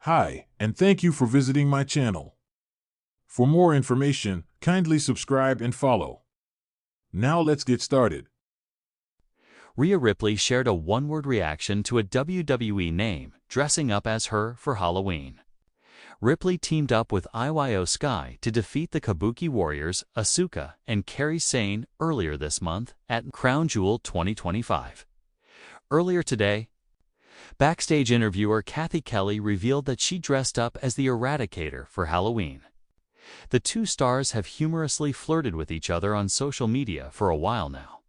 Hi, and thank you for visiting my channel. For more information, kindly subscribe and follow. Now let's get started. Rhea Ripley shared a one-word reaction to a WWE name dressing up as her for Halloween. Ripley teamed up with Iyo Sky to defeat the Kabuki Warriors Asuka and Kairi Sane earlier this month at Crown Jewel 2025. Earlier today, backstage interviewer Kathy Kelly revealed that she dressed up as the Eradicator for Halloween. The two stars have humorously flirted with each other on social media for a while now,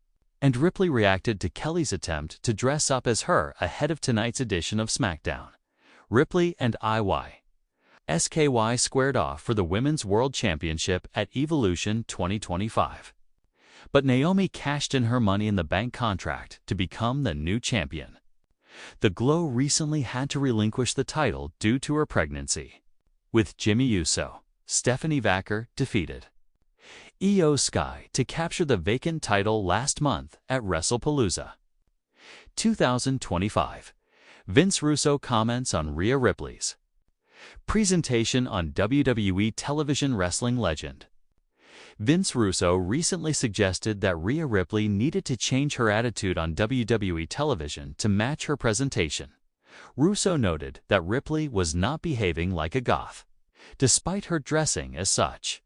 and Ripley reacted to Kelly's attempt to dress up as her ahead of tonight's edition of SmackDown. Ripley and IYSKY squared off for the Women's World Championship at Evolution 2025. But Naomi cashed in her Money in the Bank contract to become the new champion. The Glow recently had to relinquish the title due to her pregnancy, with Jimmy Uso, Stephanie Vacker defeated Iyo Sky to capture the vacant title last month at WrestlePalooza 2025. Vince Russo comments on Rhea Ripley's presentation on WWE television. Wrestling legend Vince Russo recently suggested that Rhea Ripley needed to change her attitude on WWE television to match her presentation. Russo noted that Ripley was not behaving like a goth, despite her dressing as such.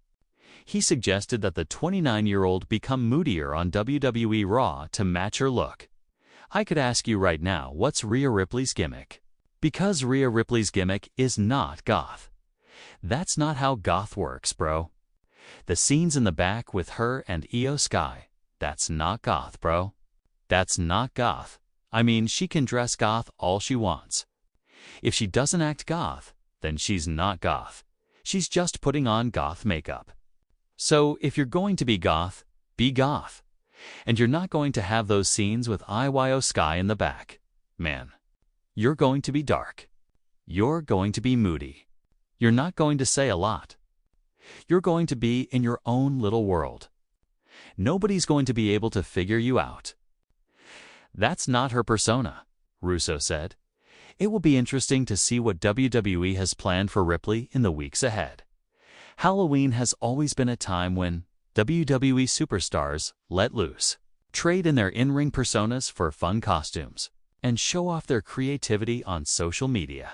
He suggested that the 29-year-old become moodier on WWE Raw to match her look. I could ask you right now, what's Rhea Ripley's gimmick? Because Rhea Ripley's gimmick is not goth. That's not how goth works, bro. The scenes in the back with her and Iyo Sky, that's not goth, bro. That's not goth. I mean, she can dress goth all she wants. If she doesn't act goth, then she's not goth. She's just putting on goth makeup. So if you're going to be goth, be goth. And you're not going to have those scenes with Iyo Sky in the back. Man, you're going to be dark. You're going to be moody. You're not going to say a lot. You're going to be in your own little world. Nobody's going to be able to figure you out. That's not her persona, Russo said. It will be interesting to see what WWE has planned for Ripley in the weeks ahead. Halloween has always been a time when WWE superstars let loose, trade in their in-ring personas for fun costumes, and show off their creativity on social media.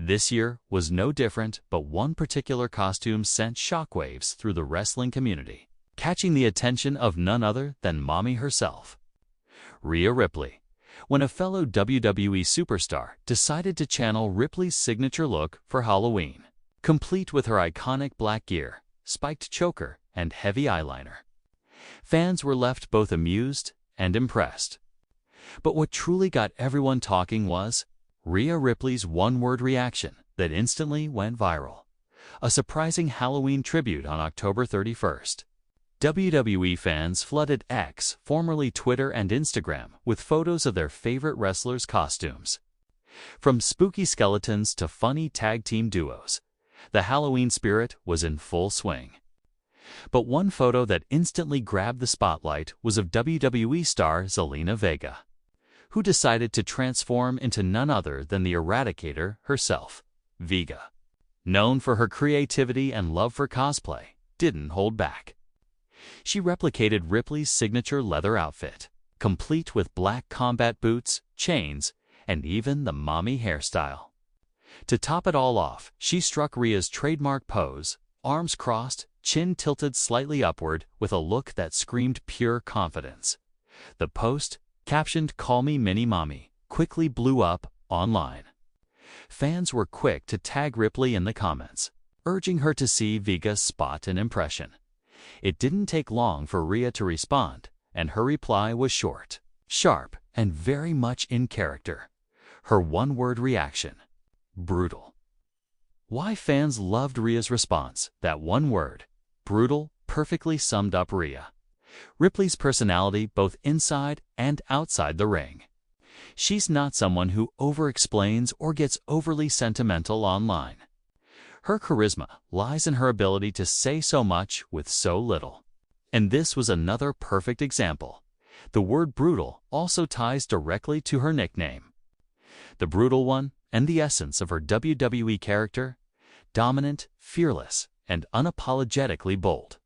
This year was no different, but one particular costume sent shockwaves through the wrestling community, catching the attention of none other than Mommy herself, Rhea Ripley, when a fellow WWE superstar decided to channel Ripley's signature look for Halloween, complete with her iconic black gear, spiked choker, and heavy eyeliner. Fans were left both amused and impressed. But what truly got everyone talking was Rhea Ripley's one-word reaction that instantly went viral. A surprising Halloween tribute on October 31st. WWE fans flooded X, formerly Twitter and Instagram, with photos of their favorite wrestlers' costumes. From spooky skeletons to funny tag team duos, the Halloween spirit was in full swing. But one photo that instantly grabbed the spotlight was of WWE star Zelina Vega, who decided to transform into none other than the Eradicator herself. Vega, known for her creativity and love for cosplay, didn't hold back. She replicated Ripley's signature leather outfit, complete with black combat boots, chains, and even the mommy hairstyle. To top it all off, she struck Rhea's trademark pose, arms crossed, chin tilted slightly upward, with a look that screamed pure confidence. The post, captioned "Call me Mini Mommy," quickly blew up online. Fans were quick to tag Ripley in the comments, urging her to see Vega spot an impression. It didn't take long for Rhea to respond, and her reply was short, sharp, and very much in character. Her one-word reaction: brutal. Why fans loved Rhea's response? That one word, brutal, perfectly summed up Rhea Ripley's personality both inside and outside the ring. She's not someone who over-explains or gets overly sentimental online. Her charisma lies in her ability to say so much with so little. And this was another perfect example. The word brutal also ties directly to her nickname. The brutal one, and the essence of her WWE character: dominant, fearless, and unapologetically bold.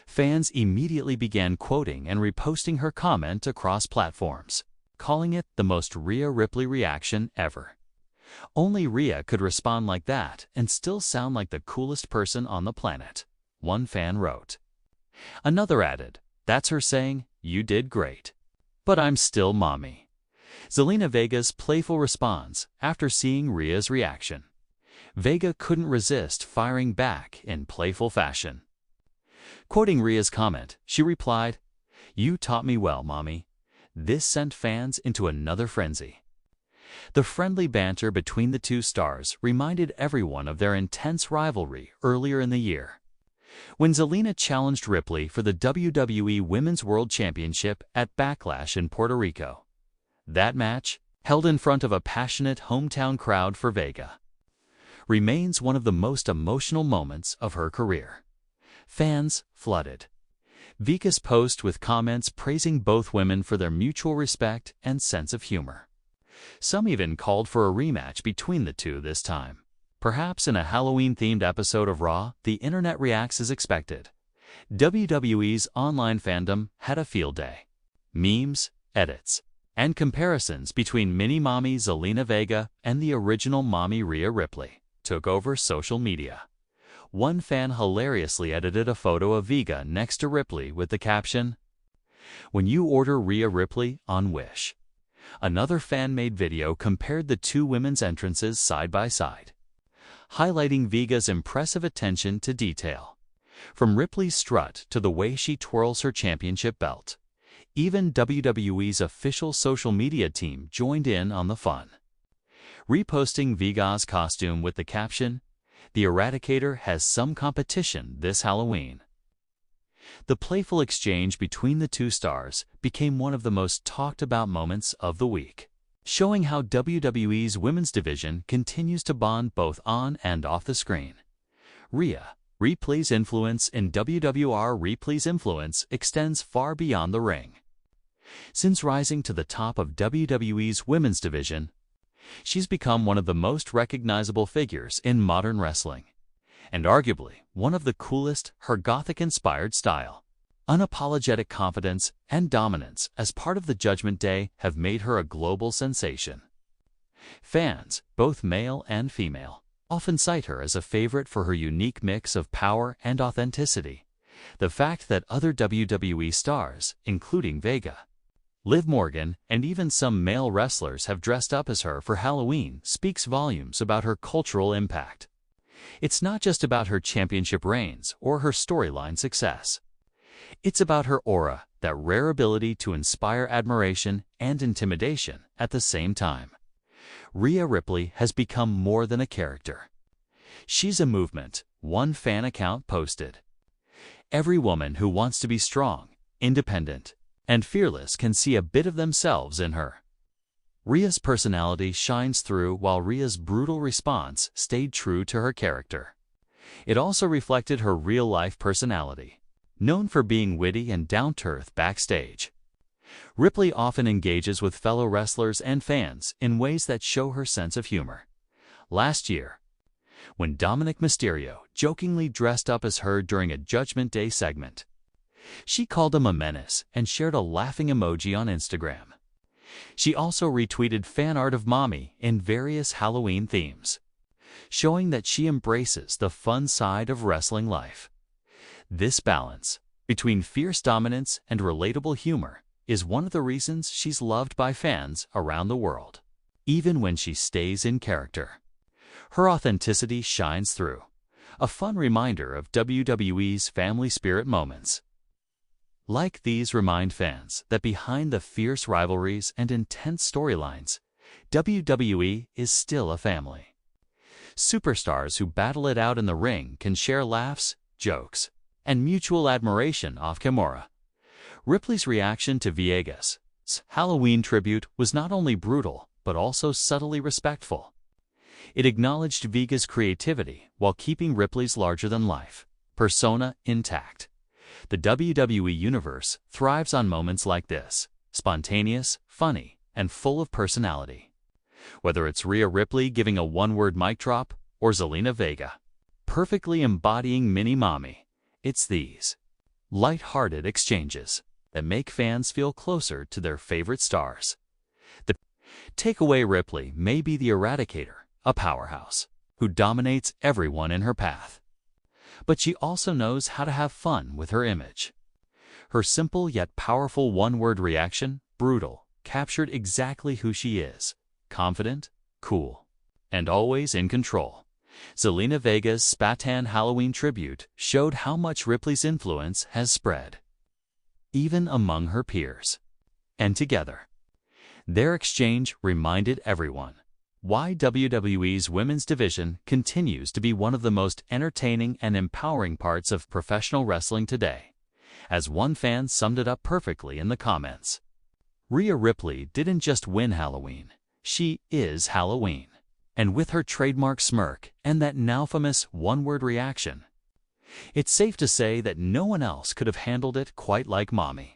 Fans immediately began quoting and reposting her comment across platforms, calling it the most Rhea Ripley reaction ever. Only Rhea could respond like that and still sound like the coolest person on the planet, one fan wrote. Another added, "That's her saying, 'You did great. But I'm still mommy.'" Zelina Vega's playful response after seeing Rhea's reaction. Vega couldn't resist firing back in playful fashion. Quoting Rhea's comment, she replied, "You taught me well, mommy." This sent fans into another frenzy. The friendly banter between the two stars reminded everyone of their intense rivalry earlier in the year, when Zelina challenged Ripley for the WWE Women's World Championship at Backlash in Puerto Rico. That match, held in front of a passionate hometown crowd for Vega, remains one of the most emotional moments of her career. Fans flooded Vega's post with comments praising both women for their mutual respect and sense of humor. Some even called for a rematch between the two this time. Perhaps in a Halloween-themed episode of Raw, the internet reacts as expected. WWE's online fandom had a field day. Memes, edits, and comparisons between mini-mommy Zelina Vega and the original mommy Rhea Ripley took over social media. One fan hilariously edited a photo of Vega next to Ripley with the caption, "When you order Rhea Ripley on Wish." Another fan-made video compared the two women's entrances side by side, highlighting Vega's impressive attention to detail. From Ripley's strut to the way she twirls her championship belt, even WWE's official social media team joined in on the fun, reposting Vega's costume with the caption, "The Eradicator has some competition this Halloween." The playful exchange between the two stars became one of the most talked-about moments of the week, showing how WWE's women's division continues to bond both on and off the screen. Rhea Ripley's influence in WWR Ripley's influence extends far beyond the ring. Since rising to the top of WWE's women's division, she's become one of the most recognizable figures in modern wrestling, and arguably one of the coolest. Her Gothic-inspired style, unapologetic confidence, and dominance as part of the Judgment Day have made her a global sensation. Fans, both male and female, often cite her as a favorite for her unique mix of power and authenticity. The fact that other WWE stars, including Vega, Liv Morgan, and even some male wrestlers have dressed up as her for Halloween speaks volumes about her cultural impact. It's not just about her championship reigns or her storyline success. It's about her aura, that rare ability to inspire admiration and intimidation at the same time. Rhea Ripley has become more than a character. She's a movement, one fan account posted. Every woman who wants to be strong, independent, and fearless can see a bit of themselves in her. Rhea's personality shines through, while Rhea's brutal response stayed true to her character. It also reflected her real-life personality, known for being witty and down-to-earth backstage. Ripley often engages with fellow wrestlers and fans in ways that show her sense of humor. Last year, when Dominic Mysterio jokingly dressed up as her during a Judgment Day segment, she called him a menace and shared a laughing emoji on Instagram. She also retweeted fan art of Mommy in various Halloween themes, showing that she embraces the fun side of wrestling life. This balance between fierce dominance and relatable humor is one of the reasons she's loved by fans around the world, even when she stays in character. Her authenticity shines through, a fun reminder of WWE's family spirit moments. Like these remind fans that behind the fierce rivalries and intense storylines, WWE is still a family. Superstars who battle it out in the ring can share laughs, jokes, and mutual admiration off camera. Ripley's reaction to Vega's Halloween tribute was not only brutal, but also subtly respectful. It acknowledged Vega's creativity while keeping Ripley's larger-than-life persona intact. The WWE Universe thrives on moments like this, spontaneous, funny, and full of personality. Whether it's Rhea Ripley giving a one-word mic drop or Zelina Vega perfectly embodying Mini Mommy, it's these light-hearted exchanges that make fans feel closer to their favorite stars. The takeaway: Ripley may be the Eradicator, a powerhouse who dominates everyone in her path. But she also knows how to have fun with her image. Her simple yet powerful one-word reaction, brutal, captured exactly who she is: confident, cool, and always in control. Zelina Vega's Spatan Halloween tribute showed how much Ripley's influence has spread, even among her peers. And together, their exchange reminded everyone why WWE's women's division continues to be one of the most entertaining and empowering parts of professional wrestling today. As one fan summed it up perfectly in the comments, Rhea Ripley didn't just win Halloween, she is Halloween. And with her trademark smirk and that now famous one-word reaction, it's safe to say that no one else could have handled it quite like Mommy.